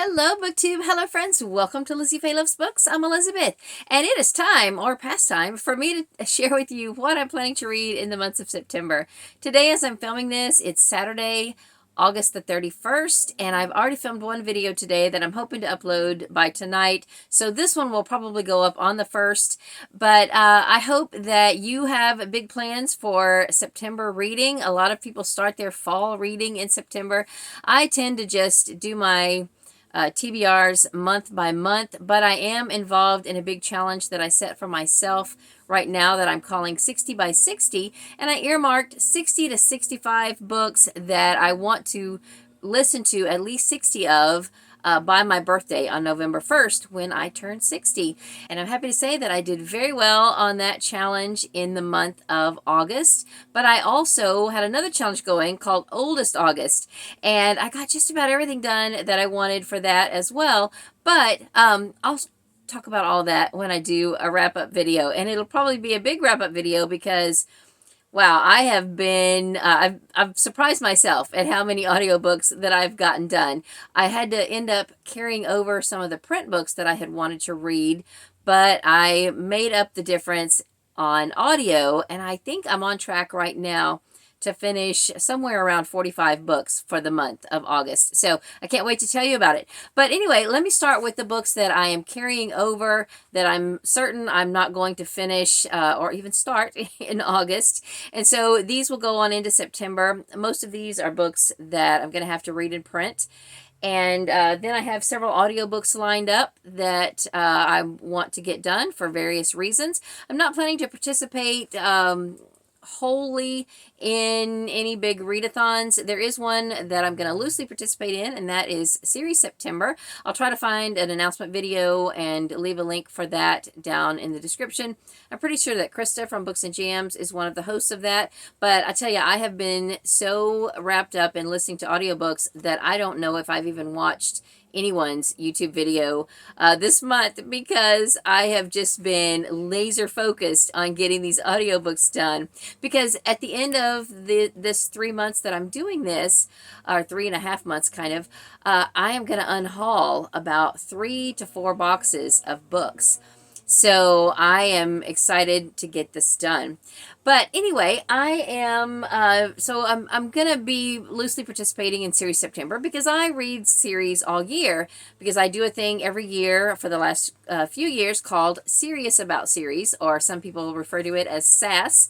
Hello, BookTube. Hello, friends. Welcome to Lizziefaye Loves Books. I'm Elizabeth, and it is time, or past time, for me to share with you what I'm planning to read in the months of September. Today, as I'm filming this, it's Saturday, August the 31st, and I've already filmed one video today that I'm hoping to upload by tonight. So this one will probably go up on the 1st, but I hope that you have big plans for September reading. A lot of people start their fall reading in September. I tend to just do my TBRs month by month, but I am involved in a big challenge that I set for myself right now that I'm calling 60 by 60, and I earmarked 60 to 65 books that I want to listen to at least 60 of by my birthday on November 1st when I turn 60. And I'm happy to say that I did very well on that challenge in the month of August. But I also had another challenge going called Oldest August. And I got just about everything done that I wanted for that as well. But I'll talk about all that when I do a wrap-up video. And it'll probably be a big wrap-up video because wow, I have been, I've surprised myself at how many audiobooks that I've gotten done. I had to end up carrying over some of the print books that I had wanted to read, but I made up the difference on audio, and I think I'm on track right now to finish somewhere around 45 books for the month of August. So I can't wait to tell you about it. But anyway, let me start with the books that I am carrying over that I'm certain I'm not going to finish or even start in August. And so these will go on into September. Most of these are books that I'm going to have to read in print. And then I have several audiobooks lined up that I want to get done for various reasons. I'm not planning to participate wholly in any big readathons. There is one that I'm going to loosely participate in, and that is Series September. I'll try to find an announcement video and leave a link for that down in the description. I'm pretty sure that Krista from Books and Jams is one of the hosts of that, but I tell you, I have been so wrapped up in listening to audiobooks that I don't know if I've even watched anyone's YouTube video this month because I have just been laser focused on getting these audiobooks done, because at the end of this 3 months that I'm doing this, or 3.5 months kind of, I am going to unhaul about 3 to 4 boxes of books. So I am excited to get this done. But anyway, I am, I'm going to be loosely participating in Series September because I read series all year, because I do a thing every year for the last few years called Serious About Series, or some people refer to it as SAS.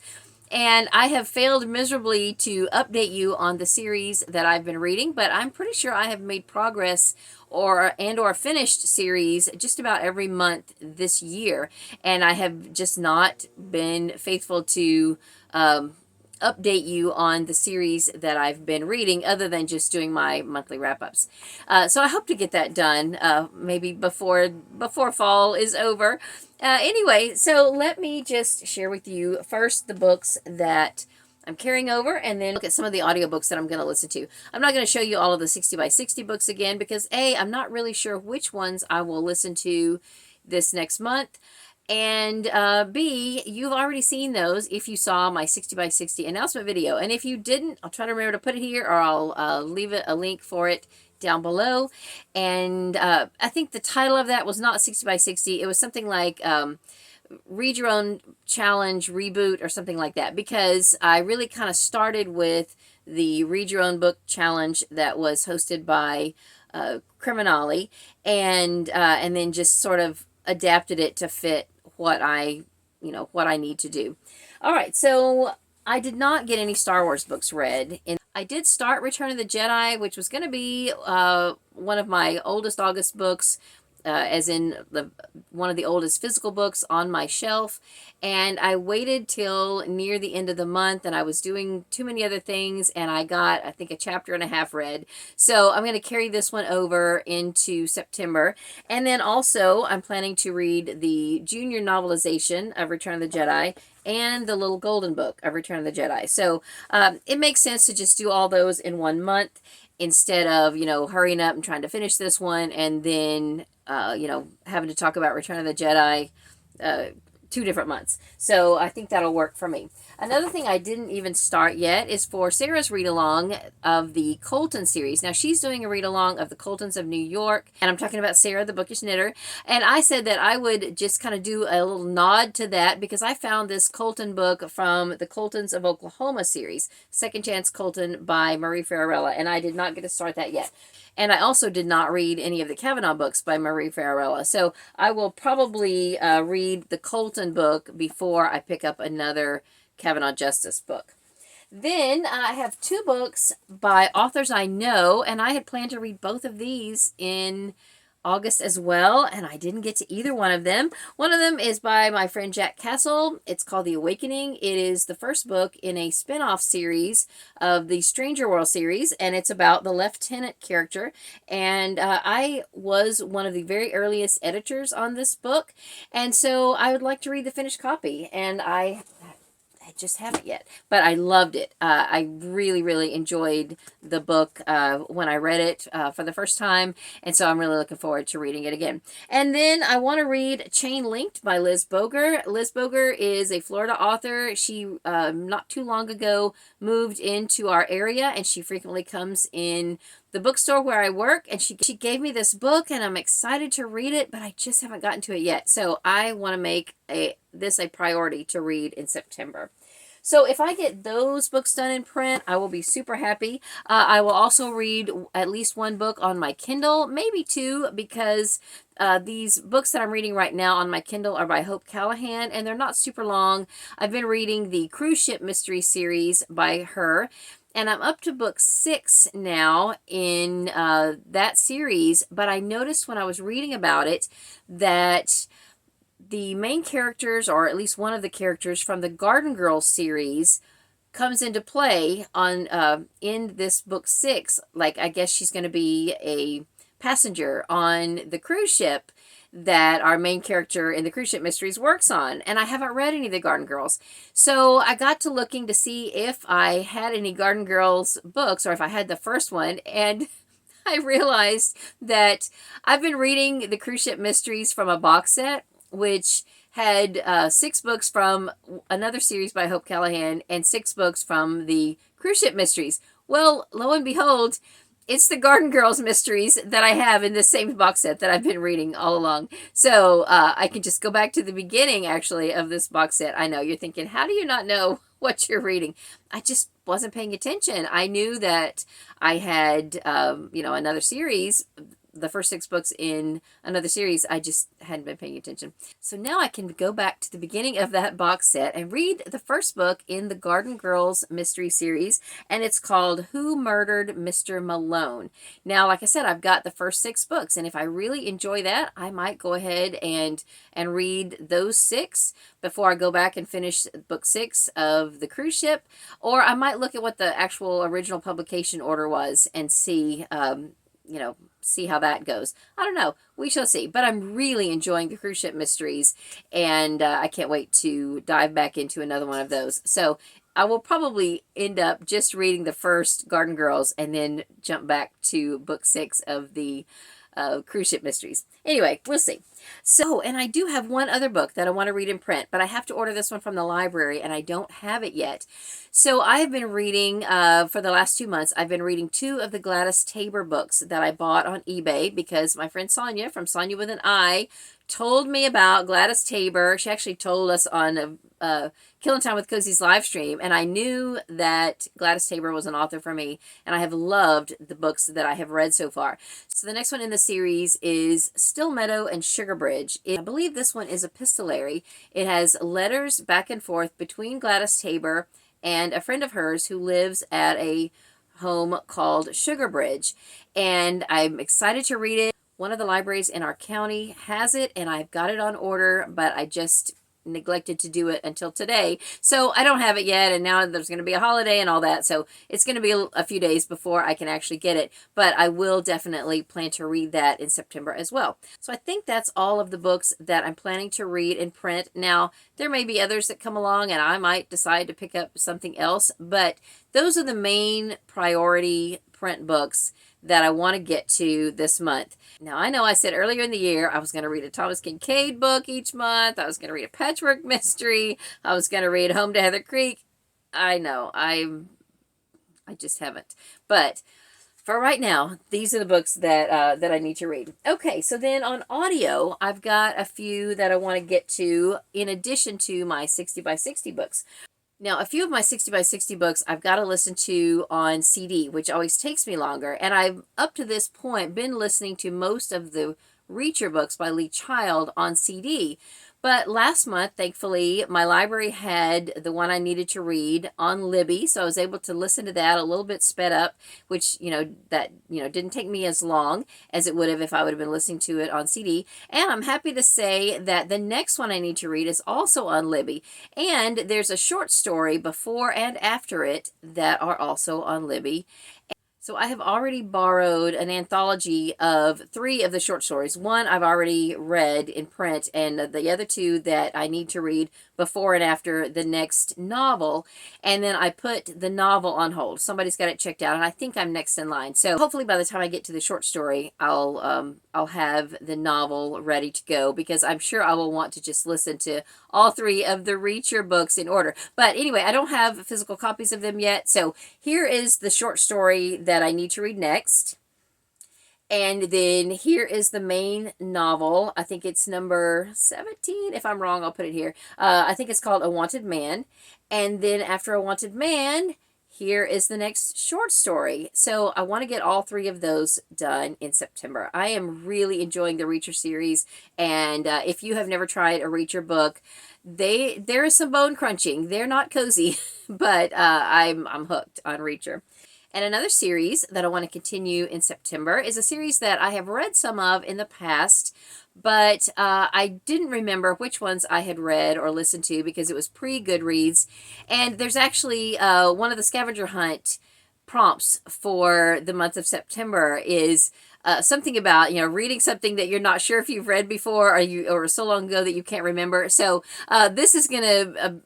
And I have failed miserably to update you on the series that I've been reading, but I'm pretty sure I have made progress or finished series just about every month this year. And I have just not been faithful to update you on the series that I've been reading, other than just doing my monthly wrap-ups. So I hope to get that done maybe before fall is over. Anyway, so let me just share with you first the books that I'm carrying over, and then look at some of the audiobooks that I'm going to listen to. I'm not going to show you all of the 60 by 60 books again because A, I'm not really sure which ones I will listen to this next month. And B, you've already seen those if you saw my 60 by 60 announcement video. And if you didn't, I'll try to remember to put it here, or I'll leave it a link for it down below. And I think the title of that was not 60 by 60. It was something like Read Your Own Challenge Reboot or something like that, because I really kind of started with the Read Your Own Book Challenge that was hosted by Criminali, and then just sort of adapted it to fit what I need to do. All right, so I did not get any Star Wars books read. I did start Return of the Jedi, which was going to be one of my oldest August books, as in one of the oldest physical books on my shelf. And I waited till near the end of the month, and I was doing too many other things, and I got, I think, a chapter and a half read. So I'm going to carry this one over into September. And then also I'm planning to read the junior novelization of Return of the Jedi and the Little Golden Book of Return of the Jedi. So it makes sense to just do all those in 1 month instead of, hurrying up and trying to finish this one and then, having to talk about Return of the Jedi 2 different months. So I think that'll work for me. Another thing I didn't even start yet is for Sarah's read-along of the Colton series. Now, she's doing a read-along of the Coltons of New York, and I'm talking about Sarah, the Bookish Knitter. And I said that I would just kind of do a little nod to that because I found this Colton book from the Coltons of Oklahoma series, Second Chance Colton by Marie Farrella, and I did not get to start that yet. And I also did not read any of the Kavanaugh books by Marie Farrella. So I will probably read the Colton book before I pick up another Kavanaugh Justice book. Then I have 2 books by authors I know, and I had planned to read both of these in August as well, and I didn't get to either one of them. One of them is by my friend Jack Castle. It's called The Awakening. It is the first book in a spin-off series of the Stranger World series, and it's about the lieutenant character. And I was one of the very earliest editors on this book, and so I would like to read the finished copy, and I just haven't yet, but I loved it. I really, really enjoyed the book when I read it for the first time, and so I'm really looking forward to reading it again. And then I want to read Chain Linked by Liz Boger. Liz Boger is a Florida author. She, not too long ago, moved into our area, and she frequently comes in the bookstore where I work, and she gave me this book, and I'm excited to read it, but I just haven't gotten to it yet. So I want to make this a priority to read in September. So if I get those books done in print, I will be super happy. I will also read at least 1 book on my Kindle, maybe 2, because these books that I'm reading right now on my Kindle are by Hope Callahan, and they're not super long. I've been reading the Cruise Ship Mystery series by her, and I'm up to book 6 now in that series, but I noticed when I was reading about it that the main characters, or at least one of the characters from the Garden Girls series, comes into play on in this book 6. Like, I guess she's going to be a passenger on the cruise ship that our main character in the Cruise Ship Mysteries works on. And I haven't read any of the Garden Girls. So I got to looking to see if I had any Garden Girls books, or if I had the first one, and I realized that I've been reading the Cruise Ship Mysteries from a box set, which had 6 books from another series by Hope Callahan and 6 books from the Cruise Ship Mysteries. Well, lo and behold, it's the Garden Girls mysteries that I have in this same box set that I've been reading all along. So I can just go back to the beginning, actually, of this box set. I know you're thinking, how do you not know what you're reading? I just wasn't paying attention. I knew that I had, another series, the first 6 books in another series. I just hadn't been paying attention. So now I can go back to the beginning of that box set and read the first book in the Garden Girls mystery series, and it's called Who Murdered Mr. Malone? Now, like I said, I've got the first 6 books, and if I really enjoy that, I might go ahead and read those 6 before I go back and finish book 6 of the cruise ship, or I might look at what the actual original publication order was and see, see how that goes. I don't know. We shall see. But I'm really enjoying the Cruise Ship Mysteries, and I can't wait to dive back into another one of those. So I will probably end up just reading the first Garden Girls and then jump back to book 6 of the Cruise Ship Mysteries. Anyway, we'll see. So, and I do have one other book that I want to read in print, but I have to order this one from the library, and I don't have it yet. So I have been reading, for the last 2 months, I've been reading 2 of the Gladys Tabor books that I bought on eBay because my friend Sonia, from Sonia with an I, told me about Gladys Tabor. She actually told us on Killing Time with Cozy's live stream, and I knew that Gladys Tabor was an author for me, and I have loved the books that I have read so far. So the next one in the series is Still Meadow and Sugar Bridge. I believe this one is epistolary. It has letters back and forth between Gladys Tabor and a friend of hers who lives at a home called Sugar Bridge, and I'm excited to read it. One of the libraries in our county has it, and I've got it on order, but I just neglected to do it until today. So I don't have it yet, and now there's going to be a holiday and all that, so it's going to be a few days before I can actually get it, but I will definitely plan to read that in September as well. So I think that's all of the books that I'm planning to read in print. Now, there may be others that come along, and I might decide to pick up something else, but those are the main priority print books that I want to get to this month. Now, I know I said earlier in the year I was going to read a Thomas Kincaid book each month. I was going to read a patchwork mystery. I was going to read Home to Heather Creek. I know, I just haven't. But for right now, these are the books that that I need to read. Okay, so then on audio, I've got a few that I want to get to in addition to my 60 by 60 books. Now, a few of my 60 by 60 books I've got to listen to on CD, which always takes me longer. And I've, up to this point, been listening to most of the Reacher books by Lee Child on CD. But last month, thankfully, my library had the one I needed to read on Libby, so I was able to listen to that a little bit sped up, which, didn't take me as long as it would have if I would have been listening to it on CD. And I'm happy to say that the next one I need to read is also on Libby. And there's a short story before and after it that are also on Libby. So I have already borrowed an anthology of 3 of the short stories. One I've already read in print, and the other 2 that I need to read before and after the next novel. And then I put the novel on hold. Somebody's got it checked out, and I think I'm next in line. So hopefully by the time I get to the short story, I'll have the novel ready to go, because I'm sure I will want to just listen to all 3 of the Reacher books in order. But anyway, I don't have physical copies of them yet. So here is the short story that I need to read next. And then here is the main novel. I think it's number 17. If I'm wrong, I'll put it here. I think it's called A Wanted Man. And then after A Wanted Man, here is the next short story. So I want to get all 3 of those done in September. I am really enjoying the Reacher series. And if you have never tried a Reacher book, there is some bone crunching. They're not cozy, but I'm hooked on Reacher. And another series that I want to continue in September is a series that I have read some of in the past, but I didn't remember which ones I had read or listened to because it was pre-Goodreads. And there's actually one of the scavenger hunt prompts for the month of September is something about, reading something that you're not sure if you've read before or so long ago that you can't remember. So this is going to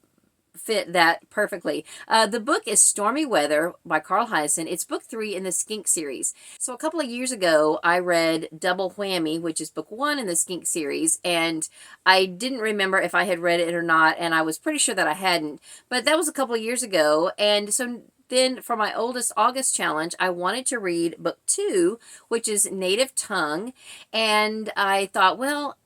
fit that perfectly. The book is Stormy Weather by Carl Hiaasen. It's book 3 in the Skink series. So a couple of years ago, I read Double Whammy, which is book 1 in the Skink series, and I didn't remember if I had read it or not, and I was pretty sure that I hadn't. But that was a couple of years ago, and so then for my oldest August challenge, I wanted to read book 2, which is Native Tongue, and I thought, well,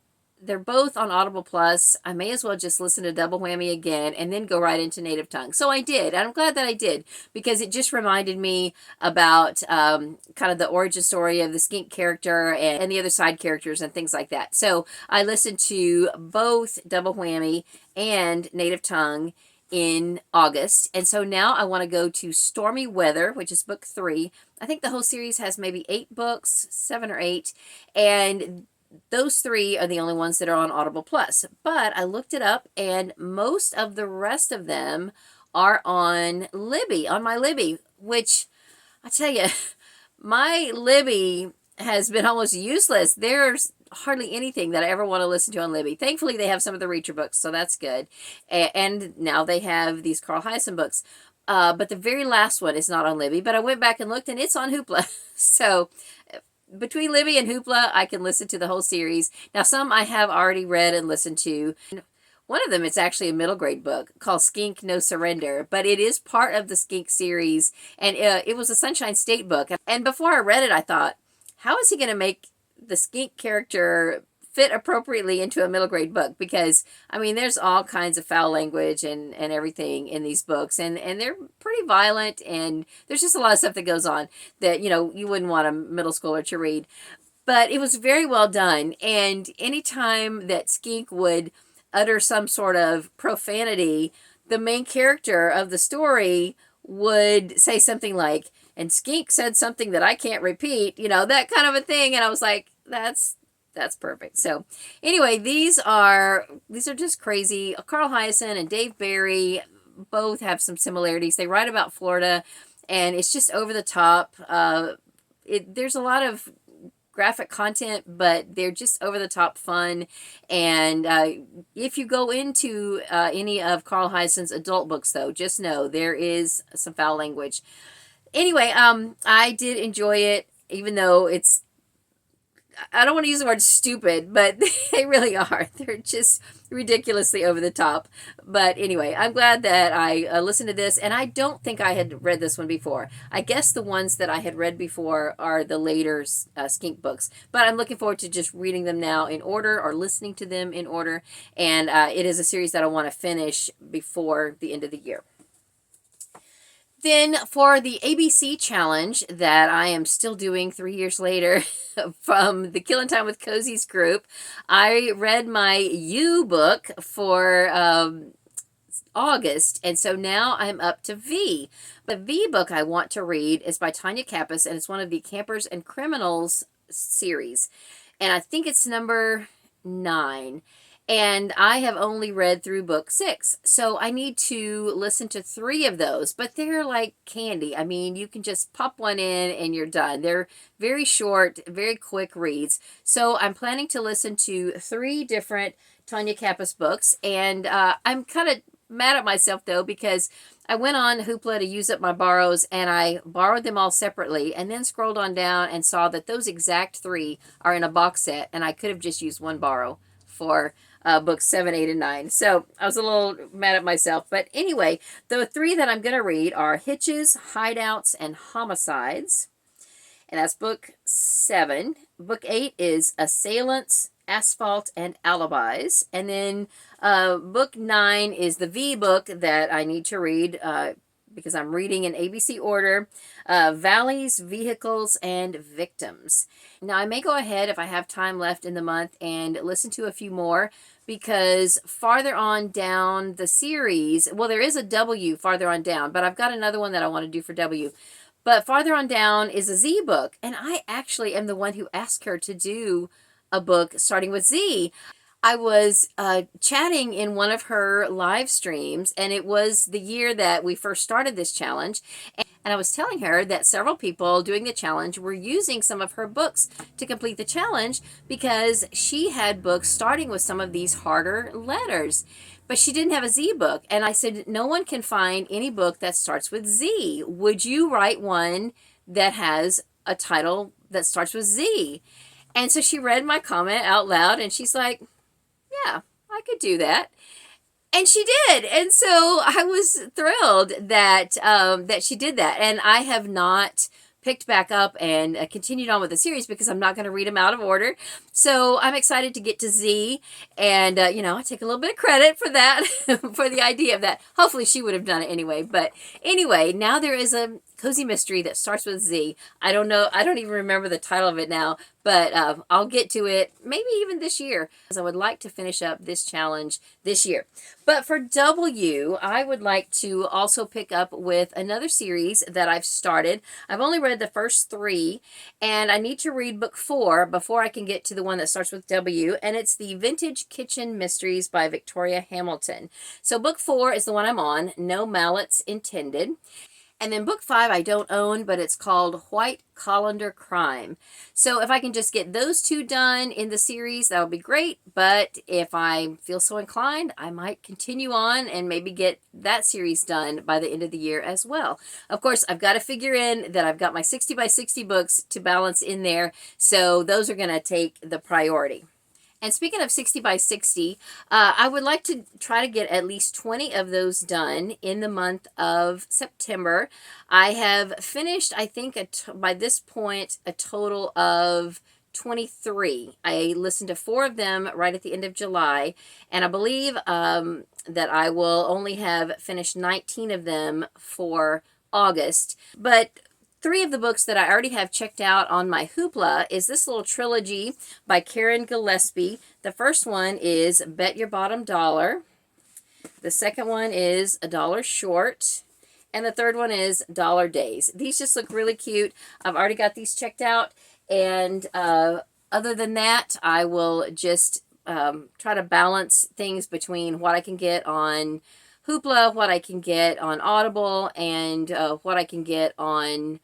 they're both on Audible Plus. I may as well just listen to Double Whammy again and then go right into Native Tongue. So I did, and I'm glad that I did, because it just reminded me about kind of the origin story of the skink character and the other side characters and things like that. So I listened to both Double Whammy and Native Tongue in August, and so now I want to go to Stormy Weather, which is book 3. I think the whole series has maybe 8 books, 7 or 8, and those 3 are the only ones that are on Audible Plus. But I looked it up, and most of the rest of them are on Libby, on my Libby, which I tell you, my Libby has been almost useless. There's hardly anything that I ever want to listen to on Libby. Thankfully, they have some of the Reacher books, so that's good. And now they have these Carl Hiaasen books. But the very last one is not on Libby, but I went back and looked, and it's on Hoopla. So between Libby and Hoopla, I can listen to the whole series. Now, some I have already read and listened to. One of them is actually a middle grade book called Skink No Surrender, but it is part of the Skink series, and it was a Sunshine State book. And before I read it, I thought, how is he going to make the skink character fit appropriately into a middle grade book? Because, I mean, there's all kinds of foul language and everything in these books, and they're pretty violent, and there's just a lot of stuff that goes on that, you wouldn't want a middle schooler to read. But it was very well done, and anytime that Skink would utter some sort of profanity, the main character of the story would say something like, and Skink said something that I can't repeat, that kind of a thing. And I was like, that's perfect. So anyway, these are just crazy. Carl Hiaasen and Dave Barry both have some similarities. They write about Florida, and it's just over the top. There's a lot of graphic content, but they're just over the top fun. And if you go into any of Carl Hiaasen's adult books, though, just know there is some foul language. Anyway, I did enjoy it. even though it's, I don't want to use the word stupid, but they really are. They're just ridiculously over the top. But anyway, I'm glad that I listened to this, and I don't think I had read this one before. I guess the ones that I had read before are the later Skink books, but I'm looking forward to just reading them now in order or listening to them in order, and it is a series that I want to finish before the end of the year. Then for the ABC challenge that I am still doing 3 years later from the Killing Time with Cozy's group, I read my U book for August, and so now I'm up to V. The V book I want to read is by Tanya Kappas, and it's one of the Campers and Criminals series, and I think it's number 9. And I have only read through book 6. So I need to listen to 3 of those. But they're like candy. I mean, you can just pop one in and you're done. They're very short, very quick reads. So I'm planning to listen to 3 different Tanya Kappas books. And I'm kind of mad at myself, though, because I went on Hoopla to use up my borrows, and I borrowed them all separately, and then scrolled on down and saw that those exact 3 are in a box set, and I could have just used one borrow for books 7, 8, and 9. So I was a little mad at myself. But anyway, the 3 that I'm going to read are Hitches, Hideouts, and Homicides. And that's book 7. Book 8 is Assailants, Asphalt, and Alibis. And then book 9 is the V book that I need to read because I'm reading in ABC order, Valleys, Vehicles, and Victims. Now, I may go ahead if I have time left in the month and listen to a few more, because farther on down the series, well, there is a W farther on down, but I've got another one that I want to do for W. But farther on down is a Z book, and I actually am the one who asked her to do a book starting with Z. I was chatting in one of her live streams, and it was the year that we first started this challenge, and I was telling her that several people doing the challenge were using some of her books to complete the challenge because she had books starting with some of these harder letters, but she didn't have a Z book. And I said, no one can find any book that starts with Z. Would you write one that has a title that starts with Z? And so she read my comment out loud, and she's like, yeah, I could do that. And she did. And so I was thrilled that that she did that. And I have not picked back up and continued on with the series because I'm not going to read them out of order. So I'm excited to get to Z. And, I take a little bit of credit for that, for the idea of that. Hopefully she would have done it anyway. But anyway, now there is a cozy mystery that starts with Z. I don't know. I don't even remember the title of it now. But I'll get to it maybe even this year, because I would like to finish up this challenge this year. But for W, I would like to also pick up with another series that I've started. I've only read the first 3, and I need to read book 4 before I can get to the one that starts with W, and it's the Vintage Kitchen Mysteries by Victoria Hamilton. So book 4 is the one I'm on, No Mallets Intended. And then book 5 I don't own, but it's called White Colander Crime. So if I can just get those 2 done in the series, that would be great. But if I feel so inclined, I might continue on and maybe get that series done by the end of the year as well. Of course, I've got to figure in that I've got my 60 by 60 books to balance in there. So those are going to take the priority. And speaking of 60 by 60, I would like to try to get at least 20 of those done in the month of September. I have finished, I think, by this point, a total of 23. I listened to 4 of them right at the end of July, and I believe that I will only have finished 19 of them for August. But 3 of the books that I already have checked out on my Hoopla is this little trilogy by Karen Gillespie. The first one is Bet Your Bottom Dollar. The second one is A Dollar Short. And the third one is Dollar Days. These just look really cute. I've already got these checked out. And other than that, I will just try to balance things between what I can get on Hoopla, what I can get on Audible, and what I can get on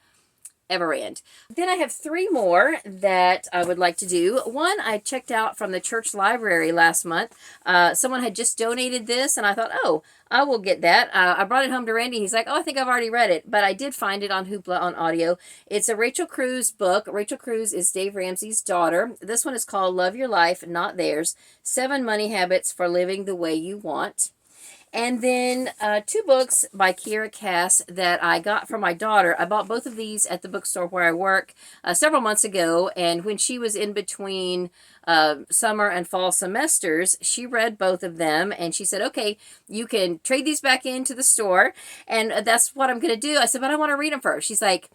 Everand. Then I have 3 more that I would like to do. One I checked out from the church library last month. Someone had just donated this, and I thought, oh, I will get that. I brought it home to Randy. He's like, oh, I think I've already read it. But I did find it on Hoopla on audio. It's a Rachel Cruz book. Rachel Cruz is Dave Ramsey's daughter. This one is called Love Your Life, Not Theirs. 7 Money Habits for Living the Way You Want. And then 2 books by Kiera Cass that I got from my daughter. I bought both of these at the bookstore where I work several months ago. And when she was in between summer and fall semesters, she read both of them. And she said, okay, you can trade these back into the store. And that's what I'm going to do. I said, but I want to read them first. She's like,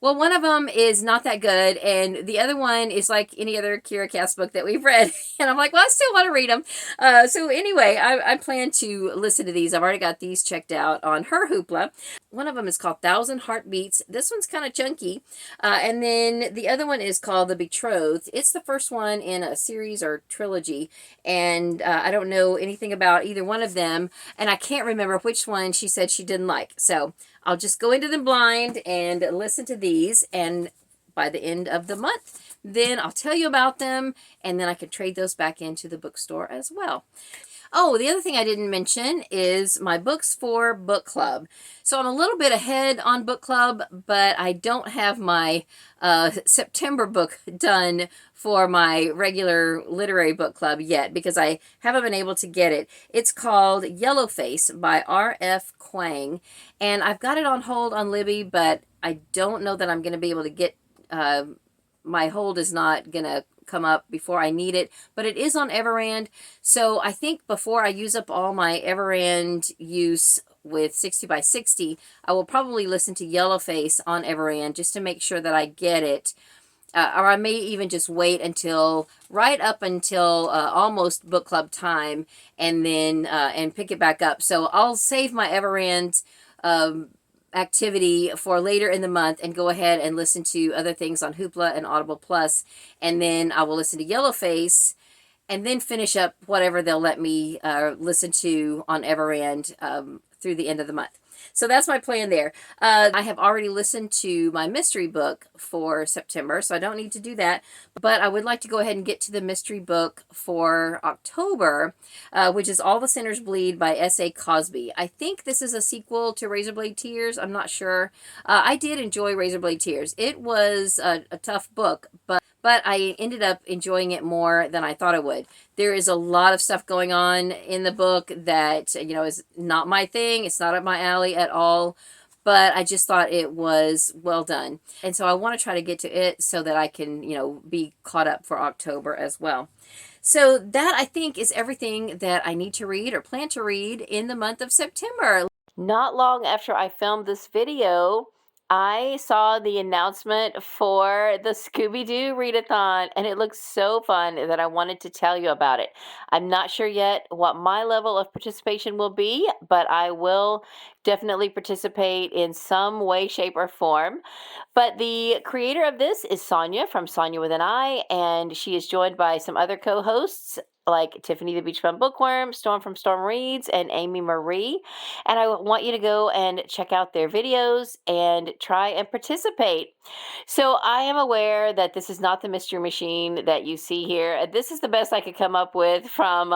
well, one of them is not that good, and the other one is like any other Kiera Cass book that we've read. And I'm like, well, I still want to read them. So anyway, I plan to listen to these. I've already got these checked out on her Hoopla. One of them is called 1,000 Heartbeats. This one's kind of chunky. And then the other one is called The Betrothed. It's the first one in a series or trilogy, and I don't know anything about either one of them, and I can't remember which one she said she didn't like. So I'll just go into them blind and listen to these, and by the end of the month, then I'll tell you about them, and then I can trade those back into the bookstore as well. Oh, the other thing I didn't mention is my books for book club. So I'm a little bit ahead on book club, but I don't have my September book done for my regular literary book club yet because I haven't been able to get it. It's called Yellowface by R.F. Kuang, and I've got it on hold on Libby, but I don't know that I'm going to be able to get, my hold is not going to come up before I need it, but it is on Everand. So I think before I use up all my Everand use with 60 by 60, I will probably listen to Yellowface on Everand just to make sure that I get it. Or I may even just wait until right up until almost book club time, and then and pick it back up. So I'll save my Everand activity for later in the month and go ahead and listen to other things on Hoopla and Audible Plus, and then I will listen to Yellowface and then finish up whatever they'll let me listen to on Everand through the end of the month. So that's my plan there. I have already listened to my mystery book for September, so I don't need to do that. But I would like to go ahead and get to the mystery book for October, which is All the Sinners Bleed by S.A. Cosby. I think this is a sequel to Razorblade Tears. I'm not sure. I did enjoy Razorblade Tears. It was a tough book, but I ended up enjoying it more than I thought I would. There is a lot of stuff going on in the book that, you know, is not my thing. It's not up my alley at all, but I just thought it was well done. And so I want to try to get to it so that I can, you know, be caught up for October as well. So that, I think, is everything that I need to read or plan to read in the month of September. Not long after I filmed this video, I saw the announcement for the Scooby Doo Readathon, and it looks so fun that I wanted to tell you about it. I'm not sure yet what my level of participation will be, but I will definitely participate in some way, shape, or form. But the creator of this is Sonia from Sonia with an I, and she is joined by some other co-hosts like Tiffany the Beach Bum Bookworm, Storm from Storm Reads, and Amy Marie. And I want you to go and check out their videos and try and participate. So I am aware that this is not the mystery machine that you see here. This is the best I could come up with from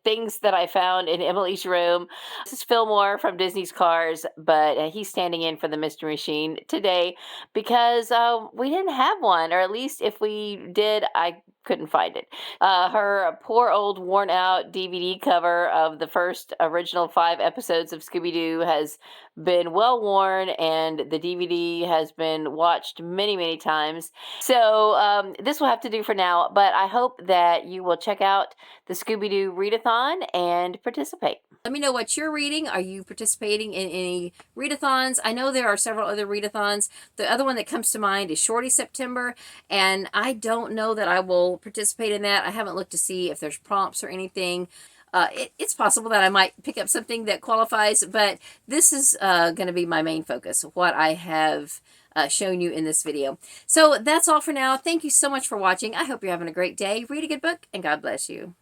things that I found in Emily's room. This is Fillmore from Disney's Cars, but he's standing in for the mystery machine today because we didn't have one, or at least if we did, I couldn't find it. Her poor old worn out DVD cover of the first original 5 episodes of Scooby-Doo has been well worn, and the DVD has been watched many, many times. So this will have to do for now, but I hope that you will check out the Scooby Doo Readathon and participate. Let me know what you're reading. Are you participating in any readathons? I know there are several other readathons. The other one that comes to mind is Shorty September, and I don't know that I will participate in that. I haven't looked to see if there's prompts or anything. It's possible that I might pick up something that qualifies, but this is going to be my main focus, what I have shown you in this video. So that's all for now. Thank you so much for watching. I hope you're having a great day. Read a good book, and God bless you.